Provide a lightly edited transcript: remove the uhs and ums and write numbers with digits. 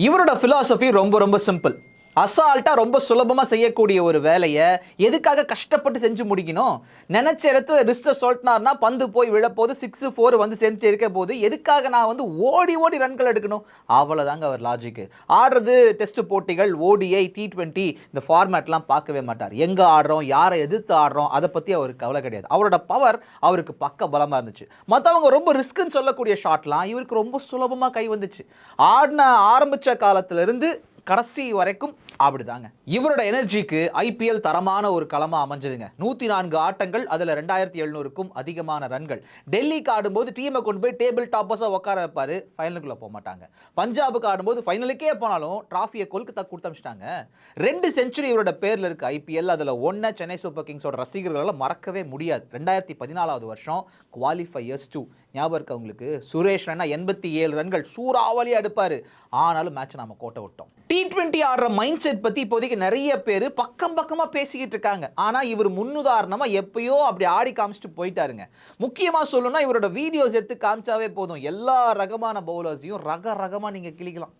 இவரோட ஃபிலாசபி ரொம்ப ரொம்ப சிம்பிள். அசால்ட்டா ரொம்ப சுலபமா செய்யக்கூடிய ஒரு வேலையை எதுக்காக கஷ்டப்பட்டு செஞ்சு முடிக்கணும்? நினைச்ச இடத்துல ரிஸ்ட சொல்லிட்டார்னா பந்து போய் விழப்போது 6 4 வந்து சேர்ந்துட்டே இருக்க போது எதுக்காக நான் வந்து ஓடி ஓடி ரன்கள் எடுக்கணும்? அவ்வளோதாங்க அவர் லாஜிக்கு. ஆடுறது டெஸ்ட் போட்டிகள், ஓடிஐ, T20 இந்த ஃபார்மேட்லாம் பார்க்கவே மாட்டார். எங்கே ஆடுறோம், யாரை எதிர்த்து ஆடுறோம் அதை பற்றி அவருக்கு கவலை கிடையாது. அவரோட பவர் அவருக்கு பக்க பலமாக இருந்துச்சு. மற்றவங்க ரொம்ப ரிஸ்க்குன்னு சொல்லக்கூடிய ஷாட்லாம் இவருக்கு ரொம்ப சுலபமாக கை வந்துச்சு. ஆடின ஆரம்பித்த காலத்திலிருந்து கடைசி வரைக்கும் அப்படிதாங்க. இவரோட எனர்ஜிக்கு ஐபிஎல் தரமான ஒரு களமா அமைஞ்சதுங்க. 104 ஆட்டங்கள், அதுல 2700க்கும் அதிகமான ரன்கள். டெல்லிக்கு ஆடும்போது டீமை கொண்டு போய் டேபிள் டாப்பர்ஸா உட்கார வைப்பாரு, ஃபைனலுக்குள்ள போக மாட்டாங்க. பஞ்சாபுக்கு ஆடும்போது ஃபைனலுக்கே போனாலும் டிராஃபியை கொல்கத்தா கொடுத்து அமிச்சிட்டாங்க. 2 செஞ்சுரி இவரோட பேர்ல இருக்கு ஐபிஎல். அதுல ஒன்ன சென்னை சூப்பர் கிங்ஸோட ரசிகர்களால மறக்கவே முடியாது. 2014 வருஷம் குவாலிஃபையர்ஸ் 2 ஞாபகம் இருக்கு உங்களுக்கு. சுரேஷ் ரெய்னா 87 ரன்கள் சூறாவளி அடுப்பாரு. ஆனாலும் மேட்ச் நாம கோட்டை விட்டோம். T20 ஆடுற மைண்ட் செட் பத்தி இப்போதைக்கு நிறைய பேர் பக்கமா பேசிக்கிட்டு இருக்காங்க. ஆனா இவர் முன்னுதாரணமா எப்பயோ அப்படி ஆடி காமிச்சிட்டு போயிட்டாருங்க. முக்கியமா சொல்லணும்னா இவரோட வீடியோஸ் எடுத்து காமிச்சாவே போதும், எல்லா ரகமான பவுலர்ஸையும் ரகமா நீங்க கிழிக்கலாம்.